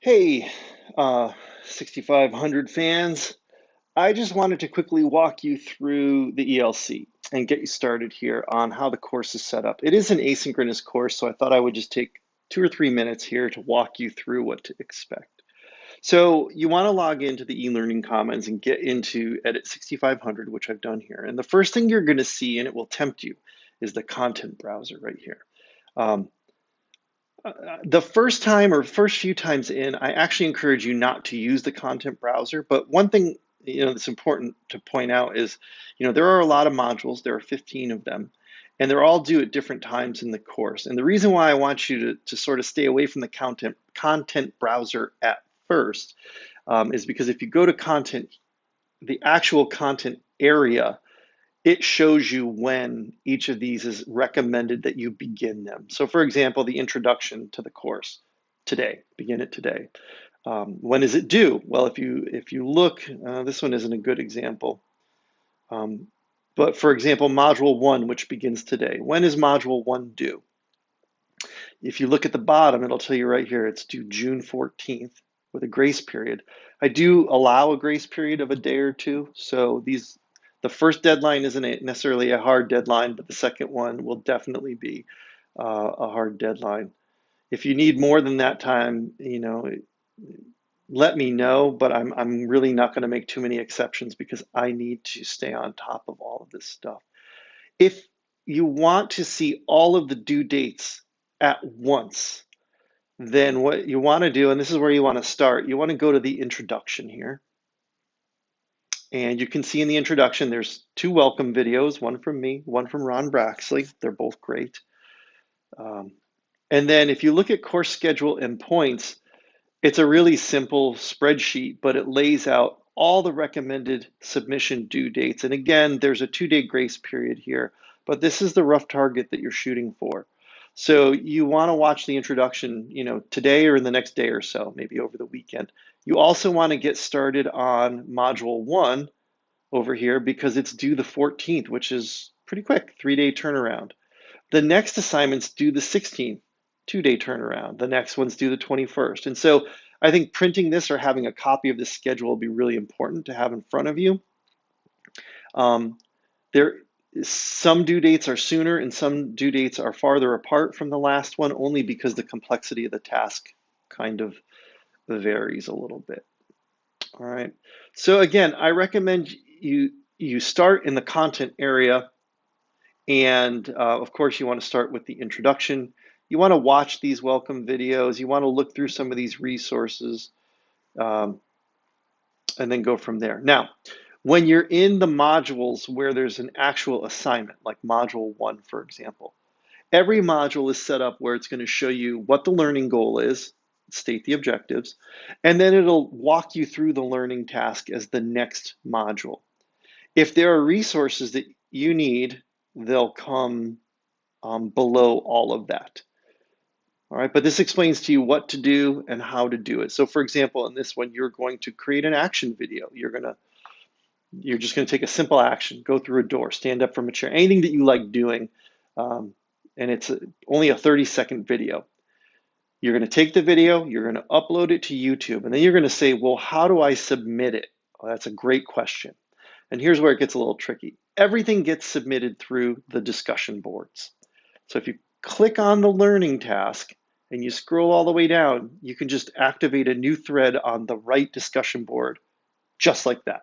Hey, 6,500 fans. I just wanted to quickly walk you through the ELC and get you started here on how the course is set up. It is an asynchronous course, so I thought I would just take 2 or 3 minutes here to walk you through what to expect. So you want to log into the e-learning commons and get into Edit 6500, which I've done here. And the first thing you're going to see, and it will tempt you, is the content browser right here. Um, the first time or first few times in, I actually encourage you not to use the content browser. But one thing, that's important to point out is, there are a lot of modules. There are 15 of them, and they're all due at different times in the course. And the reason why I want you to sort of stay away from the content browser at first is because if you go to content, the actual content area, it shows you when each of these is recommended that you begin them. So for example, the introduction to the course today, begin it today. When is it due? Well, if you look, this one isn't a good example. But for example, module one, which begins today, when is module one due? If you look at the bottom, it'll tell you right here, it's due June 14th with a grace period. I do allow a grace period of a day or two. So the first deadline isn't necessarily a hard deadline, but the second one will definitely be a hard deadline. If you need more than that time, let me know, but I'm really not going to make too many exceptions because I need to stay on top of all of this stuff. If you want to see all of the due dates at once, then what you want to do, and this is where you want to start, you want to go to the introduction here. And you can see in the introduction, there's two welcome videos, one from me, one from Ron Braxley. They're both great. And then if you look at course schedule and points, it's a really simple spreadsheet, but it lays out all the recommended submission due dates. And again, there's a 2-day grace period here, but this is the rough target that you're shooting for. So you want to watch the introduction, today or in the next day or so, maybe over the weekend. You also want to get started on module one over here because it's due the 14th, which is pretty quick, 3-day turnaround. The next assignment's due the 16th, 2-day turnaround. The next one's due the 21st. And so I think printing this or having a copy of this schedule will be really important to have in front of you. There, some due dates are sooner and some due dates are farther apart from the last one, only because the complexity of the task kind of varies a little bit. All right. So again, I recommend you start in the content area, and of course, you want to start with the introduction. You want to watch these welcome videos. You want to look through some of these resources, and then go from there. Now, when you're in the modules where there's an actual assignment, like module one, for example, every module is set up where it's going to show you what the learning goal is, state the objectives, and then it'll walk you through the learning task as the next module. If there are resources that you need, they'll come below all of that. All right, but this explains to you what to do and how to do it. So for example, in this one, you're going to create an action video. You're just going to take a simple action, go through a door, stand up from a chair, anything that you like doing. And it's only a 30-second video. You're going to take the video, you're going to upload it to YouTube, and then you're going to say, well, how do I submit it? Well, that's a great question. And here's where it gets a little tricky. Everything gets submitted through the discussion boards. So if you click on the learning task and you scroll all the way down, you can just activate a new thread on the right discussion board, just like that.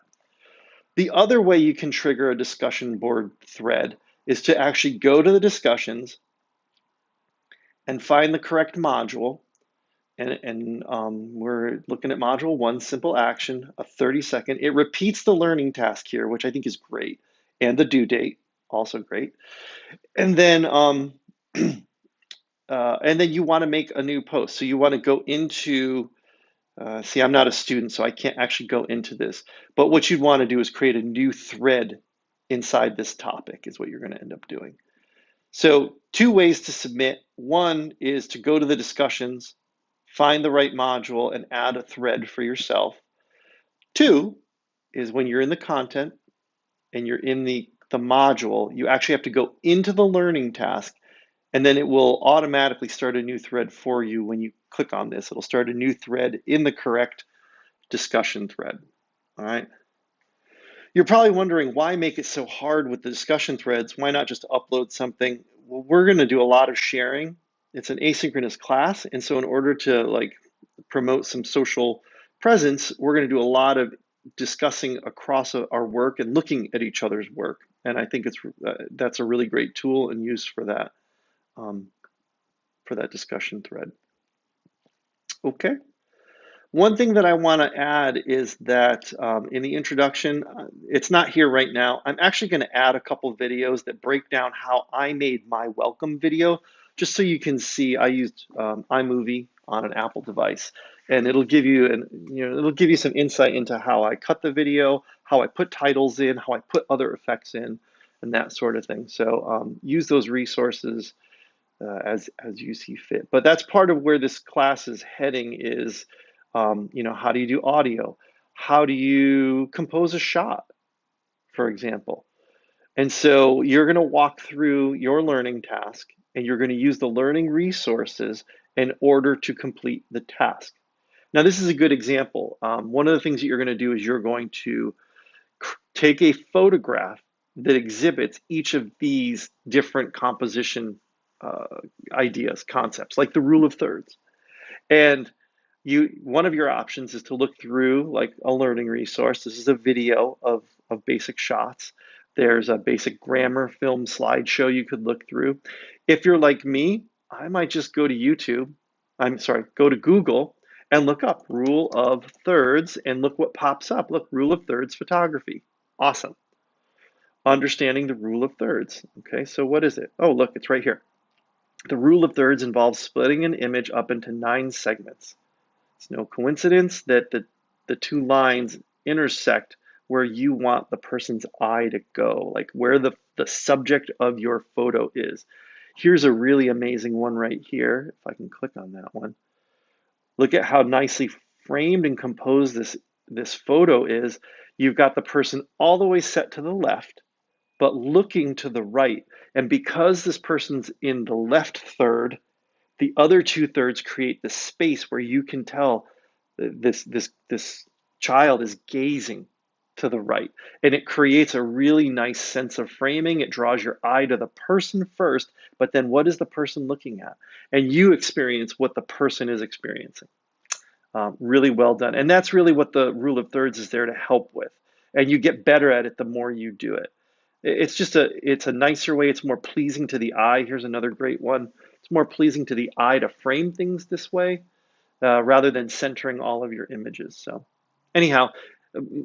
The other way you can trigger a discussion board thread is to actually go to the discussions and find the correct module. And we're looking at module one, simple action, a 30-second. It repeats the learning task here, which I think is great, and the due date, also great. And then you want to make a new post. So you want to go into, see, I'm not a student, so I can't actually go into this. But what you'd want to do is create a new thread inside this topic is what you're going to end up doing. So 2 ways to submit. One is to go to the discussions, find the right module, and add a thread for yourself. 2 is when you're in the content and you're in the module, you actually have to go into the learning task, and then it will automatically start a new thread for you when you click on this. It'll start a new thread in the correct discussion thread. All right. You're probably wondering why make it so hard with the discussion threads? Why not just upload something? Well, we're going to do a lot of sharing. It's an asynchronous class, and so in order to like promote some social presence, we're going to do a lot of discussing across our work and looking at each other's work. And I think that's a really great tool and use um, for that discussion thread. Okay. One thing that I want to add is that in the introduction, it's not here right now. I'm actually going to add a couple of videos that break down how I made my welcome video, just so you can see. I used iMovie on an Apple device, and it'll give you it'll give you some insight into how I cut the video, how I put titles in, how I put other effects in, and that sort of thing. So use those resources as you see fit. But that's part of where this class is heading is, how do you do audio? How do you compose a shot, for example? And so you're going to walk through your learning task and you're going to use the learning resources in order to complete the task. Now, this is a good example. One of the things that you're going to do is you're going to take a photograph that exhibits each of these different composition uh, ideas, concepts, like the rule of thirds. And one of your options is to look through like a learning resource. This is a video of basic shots. There's a basic grammar film slideshow you could look through. If you're like me, I might just go to YouTube. Go to Google and look up rule of thirds and look what pops up. Look, rule of thirds photography. Awesome. Understanding the rule of thirds. Okay, so what is it? Oh, look, it's right here. The rule of thirds involves splitting an image up into 9 segments. It's no coincidence that the two lines intersect where you want the person's eye to go, like where the subject of your photo is. Here's a really amazing one right here. If I can click on that one. Look at how nicely framed and composed this photo is. You've got the person all the way set to the left, but looking to the right. And because this person's in the left third, the other 2/3 create the space where you can tell this child is gazing to the right. And it creates a really nice sense of framing. It draws your eye to the person first, but then what is the person looking at? And you experience what the person is experiencing. Really well done. And that's really what the rule of thirds is there to help with. And you get better at it the more you do it. It's a nicer way. It's more pleasing to the eye. Here's another great one. It's more pleasing to the eye to frame things this way rather than centering all of your images. So anyhow,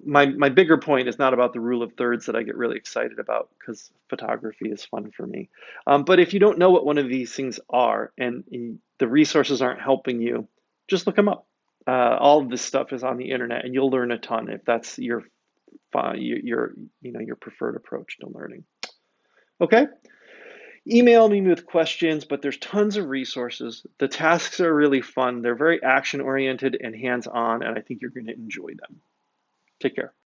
my bigger point is not about the rule of thirds that I get really excited about because photography is fun for me. But if you don't know what one of these things are and the resources aren't helping you, just look them up. All of this stuff is on the internet, and you'll learn a ton if that's your preferred approach to learning. Okay. Email me with questions, but there's tons of resources. The tasks are really fun. They're very action oriented and hands on, and I think you're going to enjoy them. Take care.